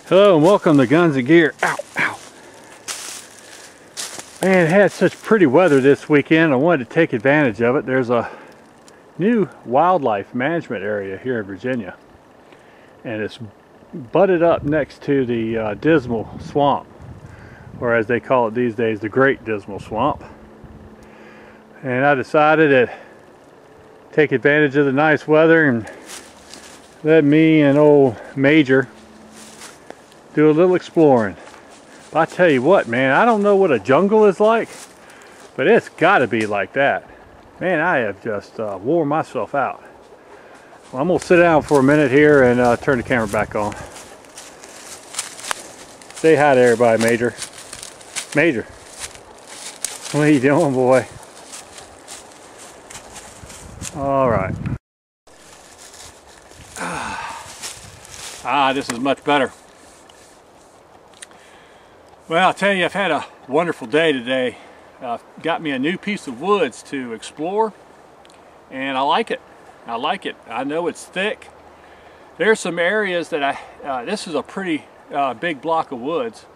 Hello and welcome to Guns and Gear. Ow, ow. Man, it had such pretty weather this weekend. I wanted to take advantage of it. There's a new wildlife management area here in Virginia, and it's butted up next to the Dismal Swamp, or as they call it these days, the Great Dismal Swamp. And I decided to take advantage of the nice weather and let me and old Major do a little exploring. But I tell you what, man, I don't know what a jungle is like, but it's got to be like that. Man, I have just wore myself out. Well, I'm gonna sit down for a minute here and turn the camera back on. Say hi to everybody, Major. Major, what are you doing, boy? All right. This is much better. Well, I'll tell you, I've had a wonderful day today. Got me a new piece of woods to explore, and I like it. I like it. I know it's thick. There's some areas that this is a pretty big block of woods,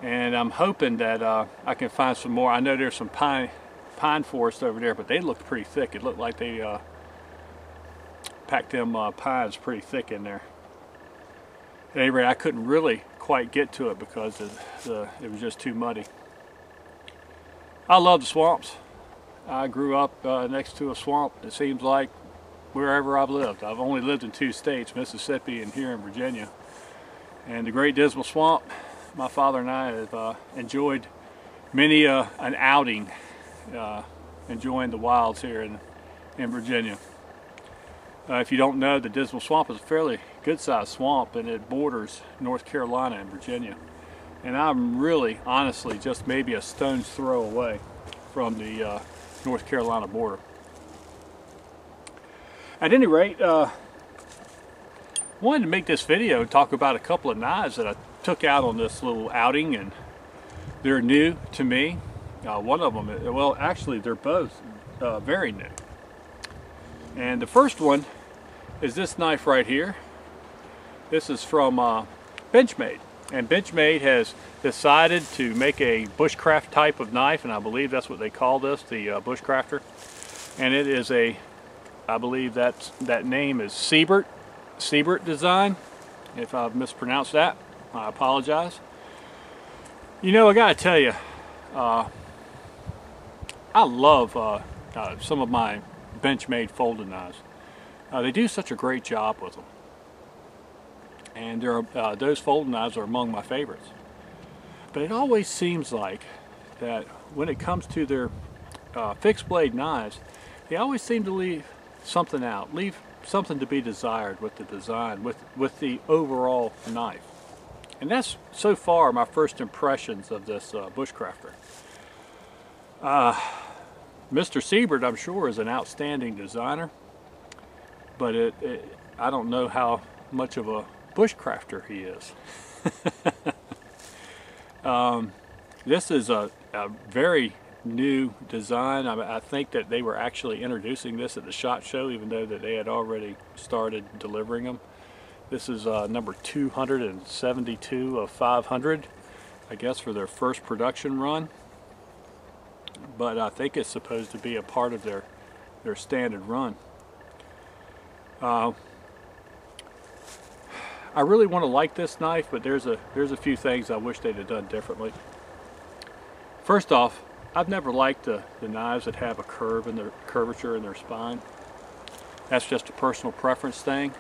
and I'm hoping that I can find some more. I know there's some pine forest over there, but they look pretty thick. It looked like they packed them pines pretty thick in there. At any rate, I couldn't really quite get to it because it was just too muddy. I love the swamps. I grew up next to a swamp, it seems like, wherever I've lived. I've only lived in 2 states, Mississippi and here in Virginia. And the Great Dismal Swamp, my father and I have enjoyed many an outing enjoying the wilds here in Virginia. If you don't know, the Dismal Swamp is a fairly good-sized swamp, and it borders North Carolina and Virginia. And I'm really, honestly, just maybe a stone's throw away from the North Carolina border. At any rate, wanted to make this video and talk about a couple of knives that I took out on this little outing, and they're new to me. One of them, well, actually, they're both very new. And the first one is this knife right here. This is from Benchmade, and Benchmade has decided to make a bushcraft type of knife, and I believe that's what they call this, the Bushcrafter. And it is I believe that name is Sibert design. If I've mispronounced that, I apologize. You know, I gotta tell you, I love some of my Benchmade folding knives. They do such a great job with them, and those folding knives are among my favorites. But it always seems like that when it comes to their fixed blade knives, they always seem to leave something out, leave something to be desired with the design, with the overall knife. And that's so far my first impressions of this Bushcrafter. Mr. Sibert, I'm sure, is an outstanding designer, but I don't know how much of a bushcrafter he is. This is a very new design. I think that they were actually introducing this at the SHOT Show, even though that they had already started delivering them. This is number 272 of 500, I guess, for their first production run. But I think it's supposed to be a part of their standard run. I really want to like this knife, but there's a few things I wish they'd have done differently. First off, I've never liked the knives that have a curvature in their spine. That's just a personal preference thing.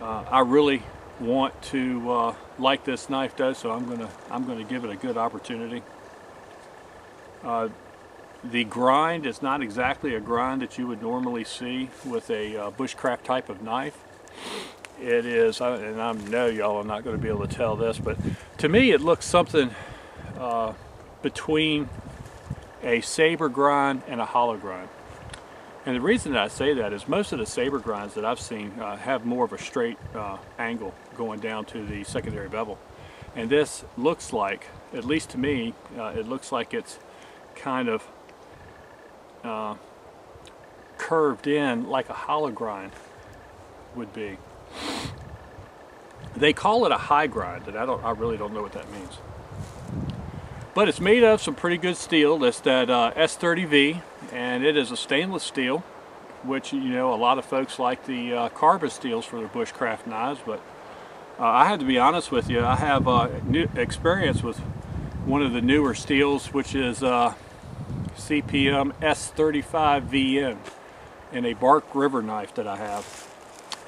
I really want to like this knife though, so I'm gonna give it a good opportunity. The grind is not exactly a grind that you would normally see with a bushcraft type of knife. It is, and I know y'all are not going to be able to tell this, but to me it looks something between a saber grind and a hollow grind. And the reason that I say that is most of the saber grinds that I've seen have more of a straight angle going down to the secondary bevel. And this looks like, at least to me, it looks like it's kind of curved in like a hollow grind would be. They call it a high grind, and I really don't know what that means. But it's made of some pretty good steel. That's that S30V, and it is a stainless steel, which, you know, a lot of folks like the carbon steels for their bushcraft knives. But I have to be honest with you, I have new experience with one of the newer steels, which is CPM S35VN, and a Bark River knife that I have.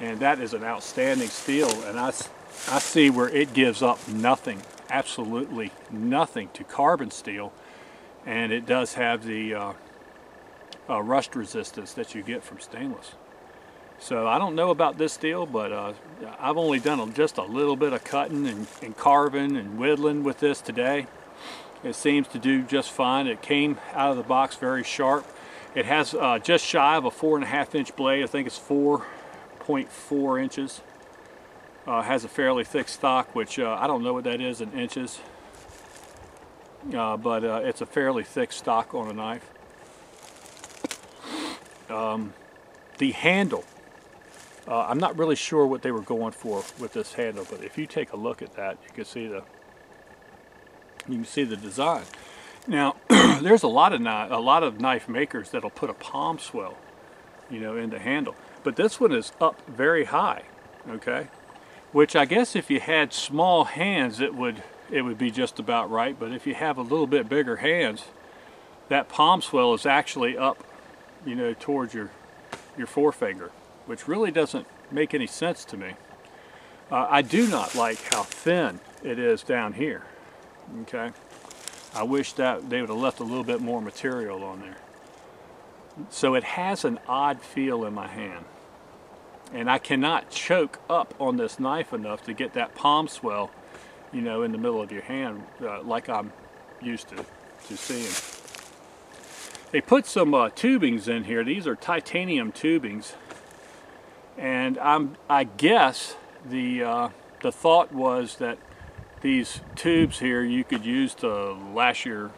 And that is an outstanding steel, and I see where it gives up nothing, absolutely nothing to carbon steel, and it does have the rust resistance that you get from stainless. So I don't know about this steel, but I've only done just a little bit of cutting and carving and whittling with this today. It seems to do just fine. It came out of the box very sharp. It has just shy of a 4.5 inch blade. I think it's 4.4 inches. Has a fairly thick stock, which I don't know what that is in inches, but it's a fairly thick stock on a knife. The handle, I'm not really sure what they were going for with this handle, but if you take a look at that, you can see the design. Now, there's a lot of knife makers that'll put a palm swell, you know, in the handle, but this one is up very high, okay? Which I guess if you had small hands, it would be just about right. But if you have a little bit bigger hands, that palm swell is actually up, you know, towards your forefinger, which really doesn't make any sense to me. I do not like how thin it is down here. Okay, I wish that they would have left a little bit more material on there. So it has an odd feel in my hand. And I cannot choke up on this knife enough to get that palm swell, you know, in the middle of your hand like I'm used to seeing. They put some tubings in here. These are titanium tubings, and I guess the thought was that these tubes here you could use to lash your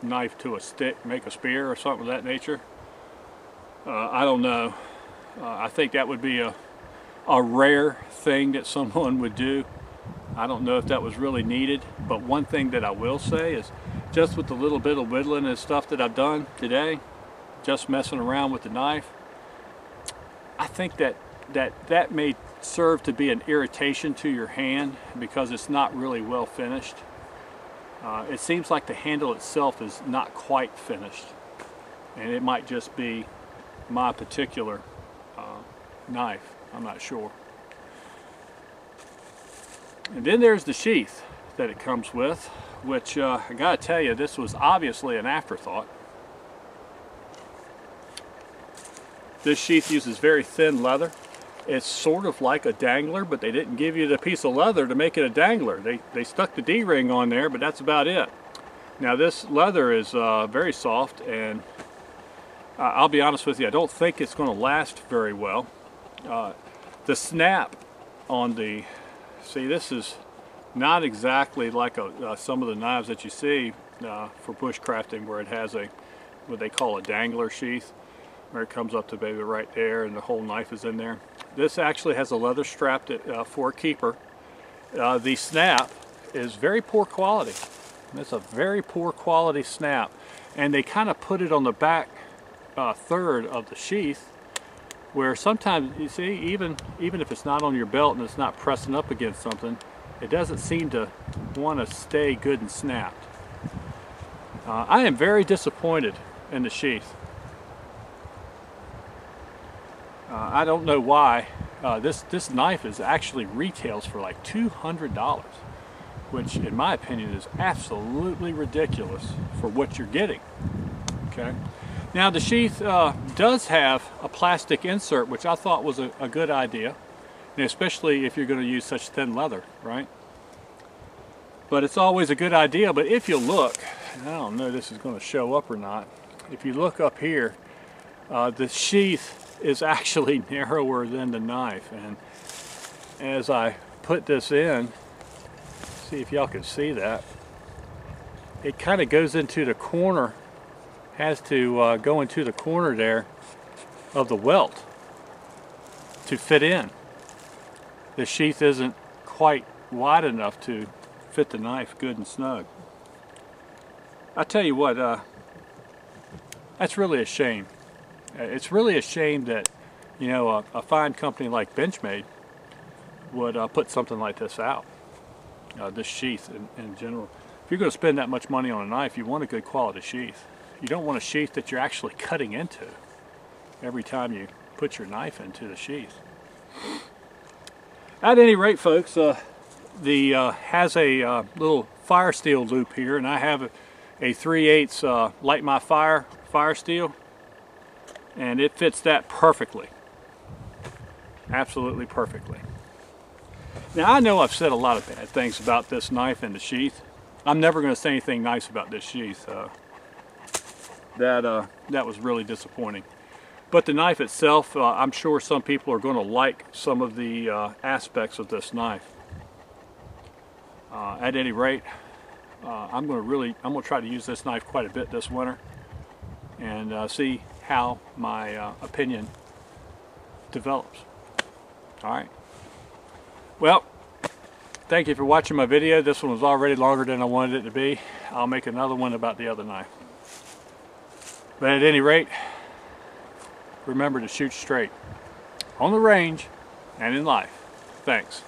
knife to a stick, make a spear or something of that nature. I don't know. I think that would be a rare thing that someone would do. I don't know if that was really needed, but one thing that I will say is just with the little bit of whittling and stuff that I've done today, just messing around with the knife, I think that may serve to be an irritation to your hand because it's not really well finished. It seems like the handle itself is not quite finished, and it might just be my particular knife, I'm not sure. And then there's the sheath that it comes with, which I gotta tell you, this was obviously an afterthought. This sheath uses very thin leather. It's sort of like a dangler, but they didn't give you the piece of leather to make it a dangler. They stuck the D-ring on there, but that's about it. Now this leather is very soft, and I'll be honest with you, I don't think it's going to last very well. The snap on the, see, this is not exactly like some of the knives that you see for bushcrafting, where it has what they call a dangler sheath, where it comes up to maybe right there and the whole knife is in there. This actually has a leather strap for a keeper. The snap is very poor quality. It's a very poor quality snap, and they kind of put it on the back third of the sheath, where sometimes, you see, even if it's not on your belt and it's not pressing up against something, it doesn't seem to want to stay good and snapped. I am very disappointed in the sheath. I don't know why. This knife actually retails for like $200, which in my opinion is absolutely ridiculous for what you're getting. Okay. Now the sheath does have a plastic insert, which I thought was a good idea, and especially if you're going to use such thin leather, right? But it's always a good idea. But if you look, I don't know if this is going to show up or not, if you look up here, the sheath is actually narrower than the knife, and as I put this in, see if y'all can see that, it kind of goes into the corner, has to go into the corner there of the welt to fit in. the sheath isn't quite wide enough to fit the knife good and snug. I tell you what, that's really a shame. It's really a shame that, you know, a fine company like Benchmade would put something like this out, this sheath in general. If you're going to spend that much money on a knife, you want a good quality sheath. You don't want a sheath that you're actually cutting into every time you put your knife into the sheath. At any rate, folks, has a little fire steel loop here, and I have a 3/8 light my fire steel, and it fits that perfectly, absolutely perfectly. Now, I know I've said a lot of bad things about this knife and the sheath. I'm never going to say anything nice about this sheath. That was really disappointing. But the knife itself, I'm sure some people are going to like some of the aspects of this knife. At any rate, I'm going to try to use this knife quite a bit this winter and see how my opinion develops. All right. Well, thank you for watching my video. This one was already longer than I wanted it to be. I'll make another one about the other knife. But at any rate, remember to shoot straight on the range and in life. Thanks.